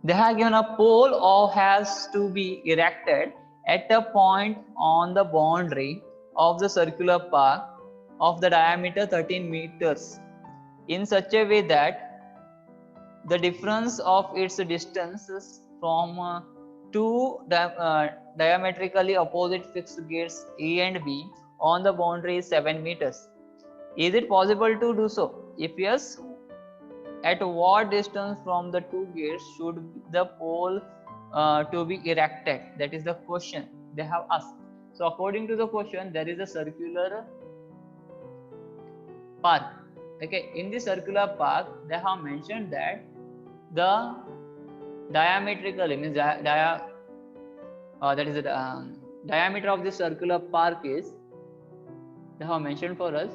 They have given a pole or has to be erected at a point on the boundary of the circular park of the diameter 13 meters in such a way that the difference of its distances from two diametrically opposite fixed gates A and B on the boundary is 7 meters. Is it possible to do so? If yes, at what distance from the two gates should the pole to be erected? That is the question they have asked. So according to the question, there is a circular park. Okay, in the circular park, they have mentioned that the diametrically means that is the diameter of the circular park is, they have mentioned for us.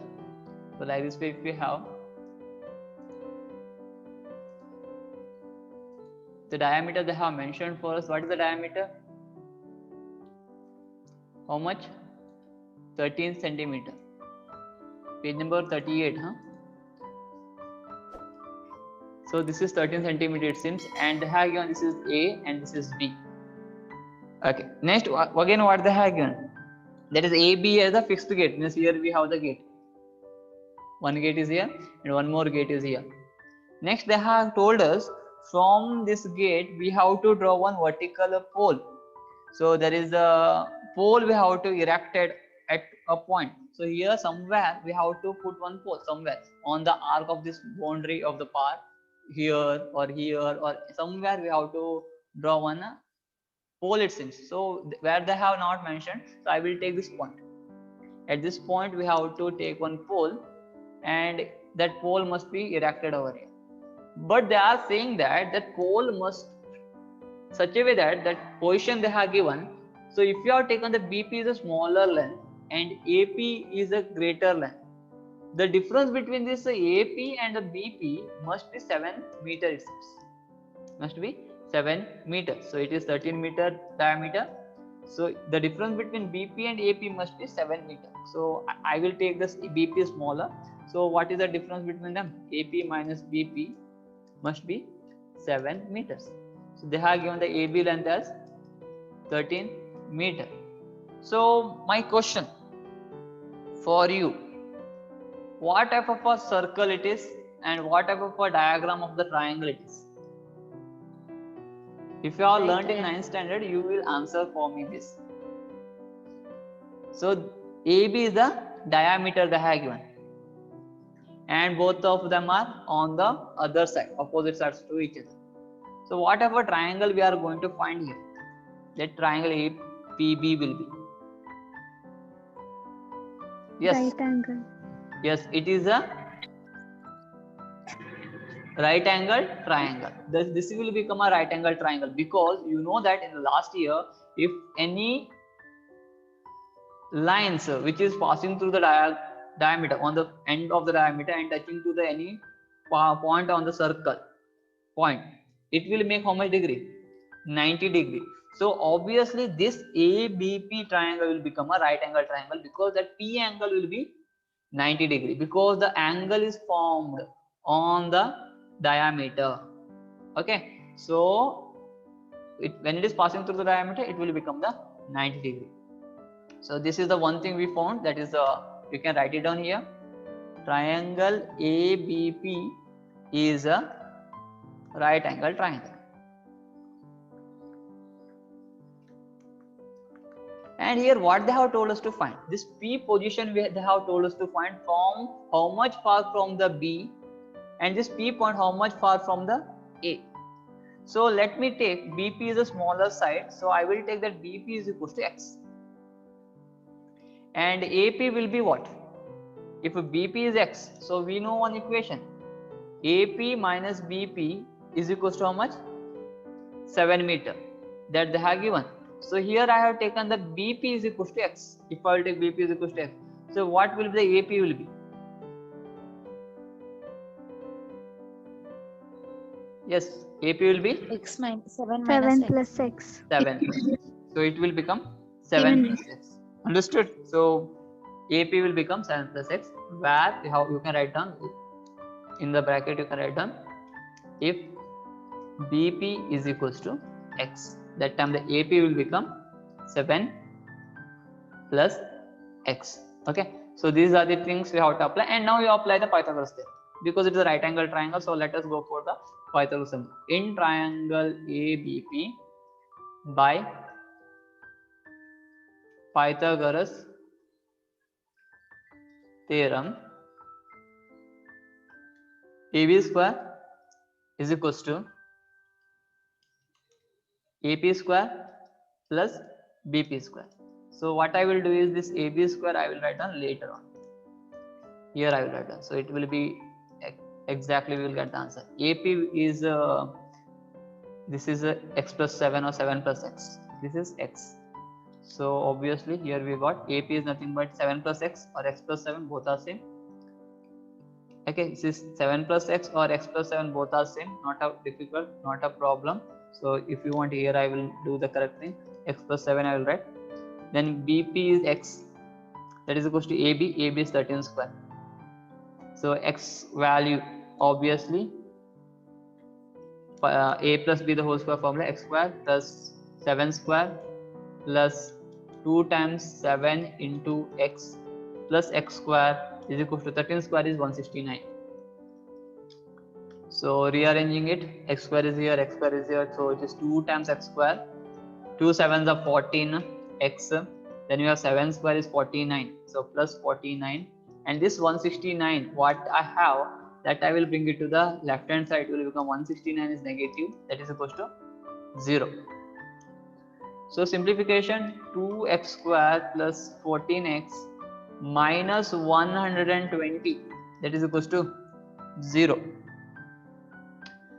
So like this way, if we have the diameter, they have mentioned for us. What is the diameter? How much? 13 centimeter. Page number 38, huh? So this is 13 centimeter it seems, and they have given this is A and this is B. Okay, next again what they have given, that is AB as a fixed gate, means here we have the gate. One gate is here and one more gate is here. Next they have told us from this gate we have to draw one vertical pole. So there is a pole we have to erect it at a point. So here somewhere we have to put one pole somewhere on the arc of this boundary of the park, here or somewhere we have to draw one pole it seems. So where they have not mentioned, so I will take this point. At this point we have to take one pole and that pole must be erected over here. But they are saying that that pole must such a way that that position they have given. So if you have taken the BP is a smaller length and AP is a greater length, the difference between this AP and the BP must be 7 meters. Must be 7 meters. So it is 13 meter diameter. So the difference between BP and AP must be 7 meters. So I will take this BP smaller. So what is the difference between them? AP minus BP must be 7 meters. So they have given the AB length as 13 meter. So my question for you, what type of a circle it is and what type of a diagram of the triangle it is? If you have learned in 9th standard, you will answer for me this. So AB is the diameter they have given, and both of them are on the other side, opposite sides to each other. So whatever triangle we are going to find here, that triangle APB will be. Yes. Right angle. Yes, it is a right angle triangle. This will become a right angle triangle because you know that in the last year, if any lines which is passing through the diameter on the end of the diameter and touching to the any point on the circle point, it will make how much degree? 90 degree. So obviously this ABP triangle will become a right angle triangle because that P angle will be 90 degree because the angle is formed on the diameter. Okay, so when it is passing through the diameter, it will become the 90 degree. So this is the one thing we found, that is you can write it down here. Triangle ABP is a right angle triangle. And here what they have told us to find, this P position they have told us to find from how much far from the B, and this P point how much far from the A. So let me take BP is a smaller side, so I will take that BP is equal to X. And AP will be what? If BP is X, so we know one equation, AP minus BP is equal to how much? 7 meter, that they have given. So here I have taken the BP is equal to X. If I will take BP is equal to X, so what will be the AP will be? Yes, AP will be X minus 7 plus X. 7. So it will become 7 plus X. Understood? So AP will become 7 plus X, where you can write down in the bracket, you can write down if BP is equals to x. That time the AP will become 7 plus x. Okay, so these are the things we have to apply, and now you apply the Pythagoras theorem because it is a right angle triangle. So let us go for the Pythagoras theorem. In triangle ABP, by Pythagoras theorem, AB square is equals to AP square plus BP square. So what I will do is this AB square I will write down later on. Here I will write down. So it will be exactly, we will get the answer. AP is this is x plus 7 or 7 plus x. This is x. So obviously here we got AP is nothing but 7 plus x or x plus 7, both are same. Okay, this is 7 plus x or x plus 7, both are same, not a difficult, not a problem. So if you want, here I will do the correct thing, x plus 7 I will write. Then BP is x, that is equals to AB, AB is 13 square. So x value obviously a plus b the whole square formula, x square plus 7 square plus 2 times 7 into x plus x square is equals to 13 square is 169. So rearranging it, x square is here, x square is here, so it is 2 times x square, 2 7s are 14 x, then you have 7 square is 49, so plus 49, and this 169 what I have, that I will bring it to the left hand side, it will become 169 is negative, that is equals to 0. So simplification, 2x square plus 14x minus 120, that is equals to 0.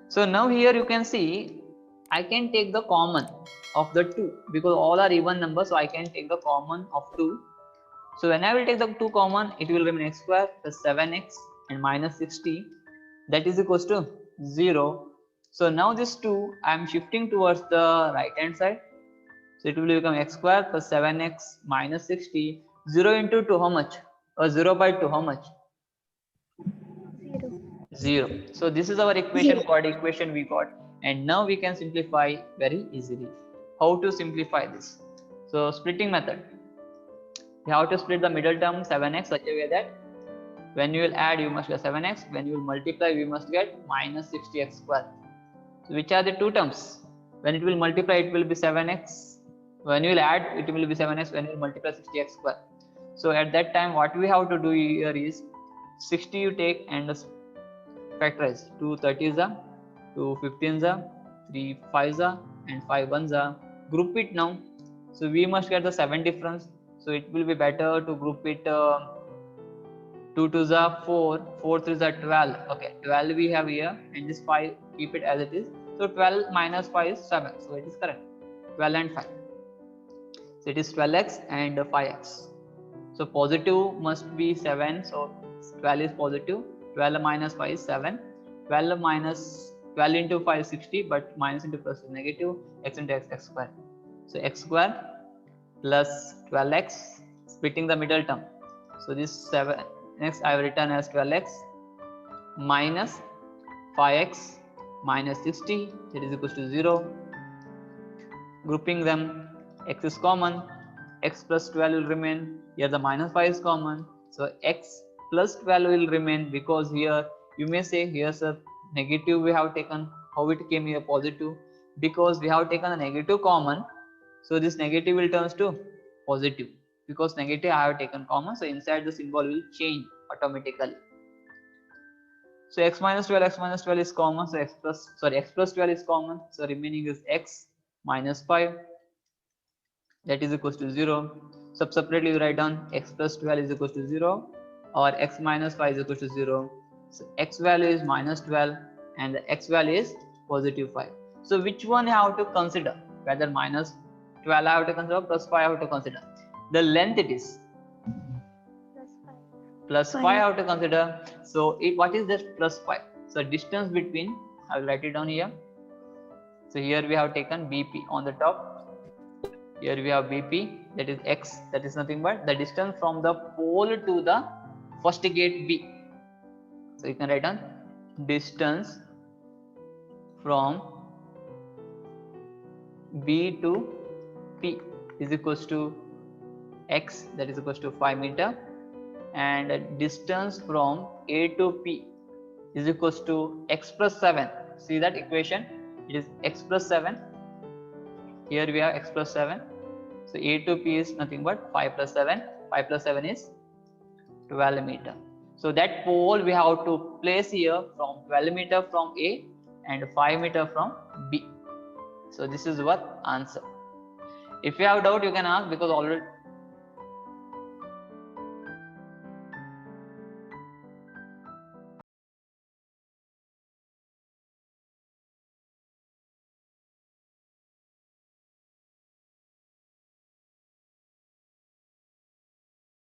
So now here you can see I can take the common of the 2 because all are even numbers, so I can take the common of 2. So when I will take the 2 common, it will remain x square plus 7x and minus 60, that is equals to 0. So now this 2 I am shifting towards the right hand side. So it will become x square plus 7x minus 60. 0 into 2 how much? Or 0 by 2 how much? 0. So this is our equation, chord equation we got, and now we can simplify very easily. How to simplify this? So splitting method. We have to split the middle term 7x such a way that when you will add you must get 7x, when you will multiply we must get minus 60x square. So which are the two terms? When it will multiply it will be 7x, when you will add it will be 7x, when you will multiply 60x square. So at that time what we have to do here is 60 you take and factorize, 2 30s are, 2 15s are, 3 5s are, and 5 1s are. Group it now. So we must get the 7 difference. So it will be better to group it 2 2s are 4, 4 3s are 12. Okay, 12 we have here, and this 5 keep it as it is. So 12 minus 5 is 7. So it is correct. 12 and 5. So it is 12x and 5x. So positive must be 7. So 12 is positive. 12 minus 5 is 7. 12 minus 12 into 5 is 60, but minus into plus is negative. X into x square. So x square plus 12x, splitting the middle term. So this 7 next I have written as 12x minus 5x minus 60, that is equals to 0. Grouping them, x is common, x plus 12 will remain, here the minus 5 is common, so x plus 12 will remain, because here you may say here's a negative we have taken, how it came here positive, because we have taken a negative common, so this negative will turns to positive, because negative I have taken common, so inside the symbol will change automatically. So x minus 12 is common, so x plus 12 is common, so remaining is x minus 5, that is equals to 0. So separately you write down x plus 12 is equals to 0 or x minus 5 is equals to 0. So x value is minus 12 and the x value is positive 5. So which one you have to consider? Whether minus 12 I have to consider, plus 5 I have to consider. The length it is plus 5 I have to consider. So what is this plus 5? So distance between, I will write it down here. So here we have taken BP on the top. Here we have BP, that is x, that is nothing but the distance from the pole to the first gate B. So you can write down distance from B to P is equals to X, that is equals to 5 meter, and distance from A to P is equals to X plus 7. See that equation? It is X plus 7. Here we have X plus 7. So A to P is nothing but 5 plus 7. 5 plus 7 is 12 meter. So that pole we have to place here from 12 meter from A and 5 meter from B. So this is what answer. If you have doubt, you can ask, because already